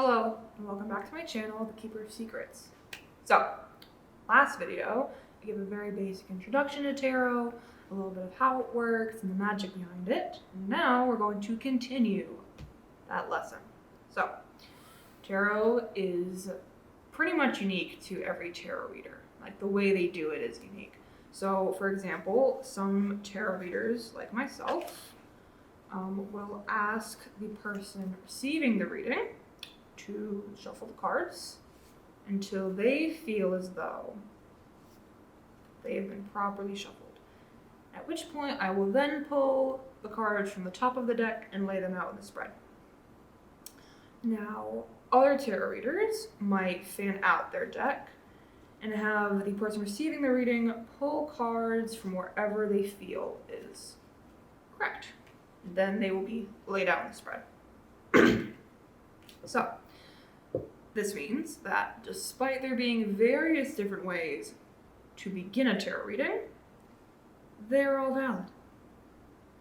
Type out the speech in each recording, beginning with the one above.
Hello, and welcome back to my channel, The Keeper of Secrets. So, last video, I gave a very basic introduction to tarot, a little bit of how it works and the magic behind it, and now we're going to continue that lesson. So, tarot is pretty much unique to every tarot reader. Like, the way they do it is unique. So, for example, some tarot readers, like myself, will ask the person receiving the reading to shuffle the cards until they feel as though they have been properly shuffled. At which point I will then pull the cards from the top of the deck and lay them out in the spread. Now, other tarot readers might fan out their deck and have the person receiving the reading pull cards from wherever they feel is correct. Then they will be laid out in the spread. So, this means that despite there being various different ways to begin a tarot reading, they're all valid.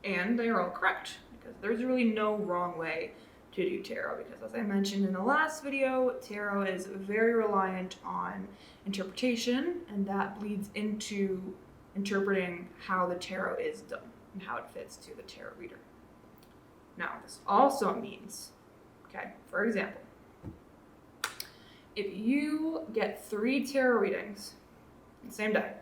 And they are all correct, because there's really no wrong way to do tarot, because as I mentioned in the last video, tarot is very reliant on interpretation, and that bleeds into interpreting how the tarot is done and how it fits to the tarot reader. Now, this also means, for example, if you get 3 tarot readings in the same day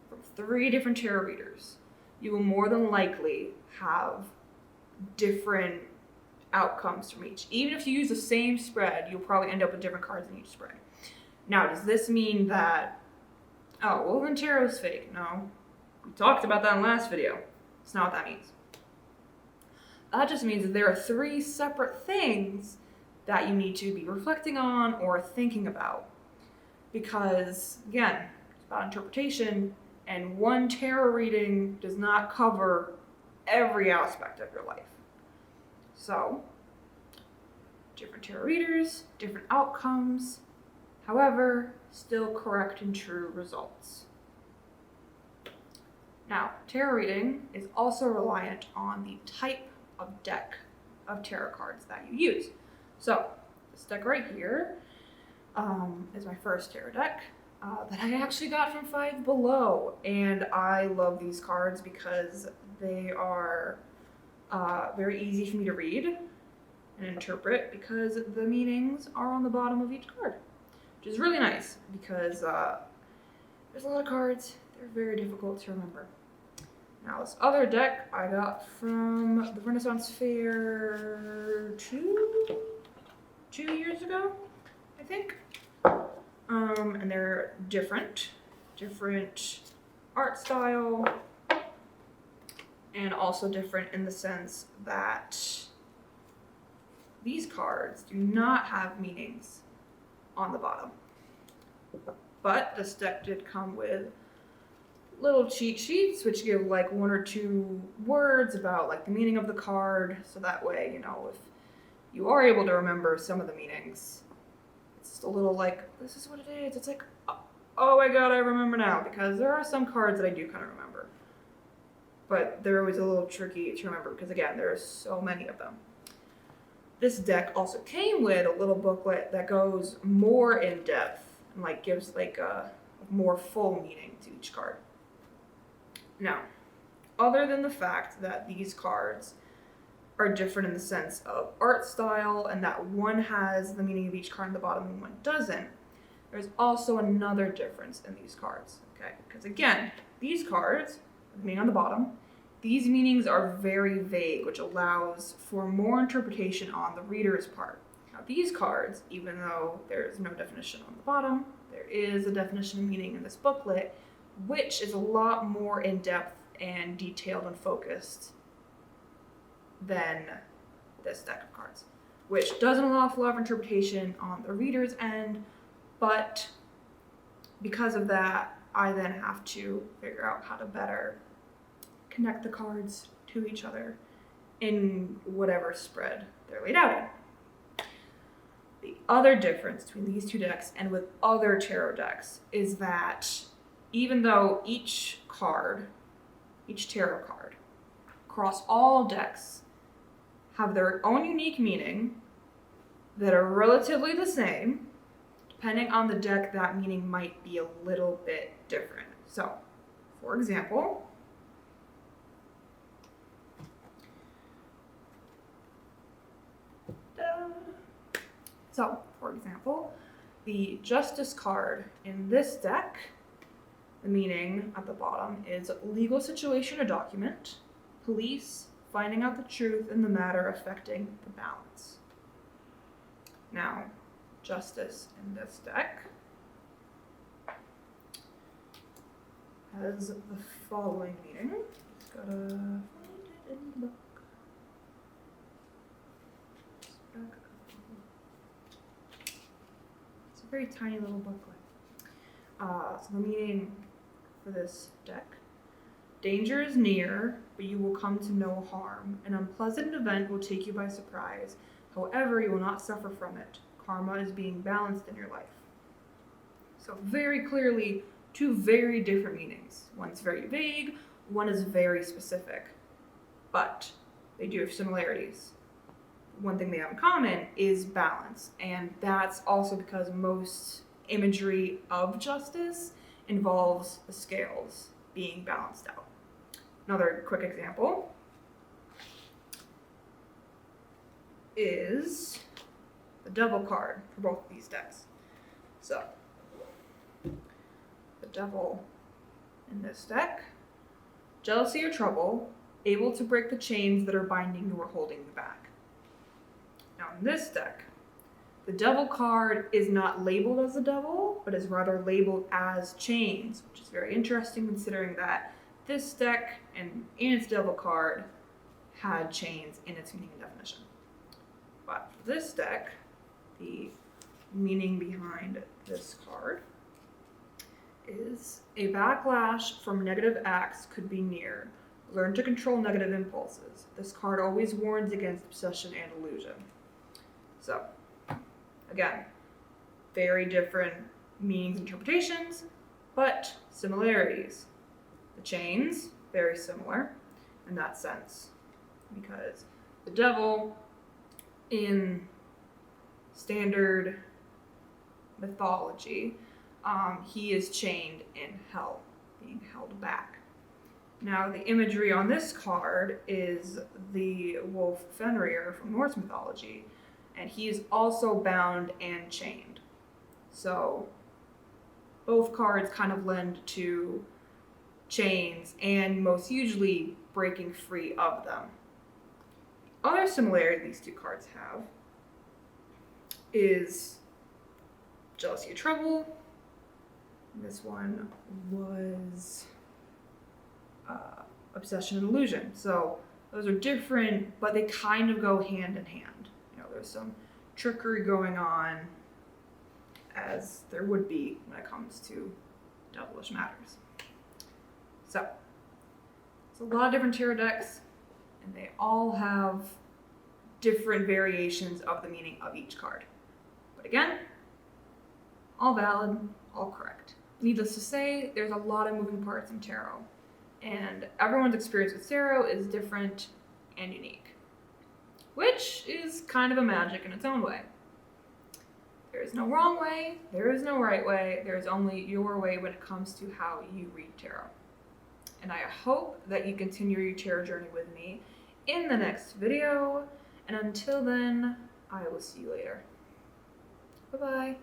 from 3 different tarot readers, you will more than likely have different outcomes from each. Even if you use the same spread, you'll probably end up with different cards in each spread. Now, does this mean that, oh, well then tarot's fake? No. We talked about that in the last video. It's not what that means. That just means that there are 3 separate things that you need to be reflecting on or thinking about. Because, again, it's about interpretation, and one tarot reading does not cover every aspect of your life. So, different tarot readers, different outcomes, however, still correct and true results. Now, tarot reading is also reliant on the type of deck of tarot cards that you use. So, this deck right here is my first tarot deck that I actually got from Five Below, and I love these cards because they are very easy for me to read and interpret because the meanings are on the bottom of each card, which is really nice because there's a lot of cards, they're very difficult to remember. Now, this other deck I got from the Renaissance Fair 2 years ago, I think. And they're different art style, and also different in the sense that these cards do not have meanings on the bottom. But this deck did come with little cheat sheets which give like 1 or 2 words about like the meaning of the card, so that way, you know, if you are able to remember some of the meanings, it's just a little like, this is what it is. It's like, oh my god, I remember now, because there are some cards that I do kind of remember, but they're always a little tricky to remember because, again, there are so many of them. This deck also came with a little booklet that goes more in depth and like gives like a more full meaning to each card. Now, other than the fact that these cards are different in the sense of art style and that one has the meaning of each card on the bottom and one doesn't, there's also another difference in these cards, okay? Because again, these cards, the meaning on the bottom, these meanings are very vague, which allows for more interpretation on the reader's part. Now, these cards, even though there's no definition on the bottom, there is a definition of meaning in this booklet, which is a lot more in-depth and detailed and focused than this deck of cards, which doesn't allow for a lot of interpretation on the reader's end, but because of that, I then have to figure out how to better connect the cards to each other in whatever spread they're laid out in. The other difference between these 2 decks and with other tarot decks is that even though each tarot card, across all decks, have their own unique meaning, that are relatively the same. Depending on the deck, that meaning might be a little bit different. So, for example, the Justice card in this deck, the meaning at the bottom is legal situation or document, police, finding out the truth in the matter affecting the balance. Now, Justice in this deck has the following meaning. Just gotta find it in the book. It's a very tiny little booklet. So the meaning for this deck: danger is near, but you will come to no harm. An unpleasant event will take you by surprise. However, you will not suffer from it. Karma is being balanced in your life. So very clearly, two very different meanings. One's very vague, one is very specific, but they do have similarities. One thing they have in common is balance, and that's also because most imagery of justice involves the scales being balanced out. Another quick example is the Devil card for both of these decks. So, the Devil in this deck: jealousy or trouble, able to break the chains that are binding you or holding you back. Now in this deck, the Devil card is not labeled as the devil, but is rather labeled as chains, which is very interesting considering that this deck and in its Devil card had chains in its meaning and definition. But for this deck, the meaning behind this card is a backlash from negative acts could be near. Learn to control negative impulses. This card always warns against obsession and illusion. So, again, very different meanings, interpretations, but similarities. The chains, very similar in that sense, because the devil in standard mythology, he is chained in hell, being held back. Now, the imagery on this card is the wolf Fenrir from Norse mythology, and he is also bound and chained. So, both cards kind of lend to chains and most usually breaking free of them. The other similarity these two cards have is jealousy or trouble. This one was obsession and illusion. So those are different, but they kind of go hand in hand. You know, there's some trickery going on, as there would be when it comes to devilish matters. So, it's a lot of different tarot decks, and they all have different variations of the meaning of each card. But again, all valid, all correct. Needless to say, there's a lot of moving parts in tarot, and everyone's experience with tarot is different and unique, which is kind of a magic in its own way. There is no wrong way, there is no right way, there is only your way when it comes to how you read tarot. And I hope that you continue your tarot journey with me in the next video, and until then, I will see you later. Bye-bye.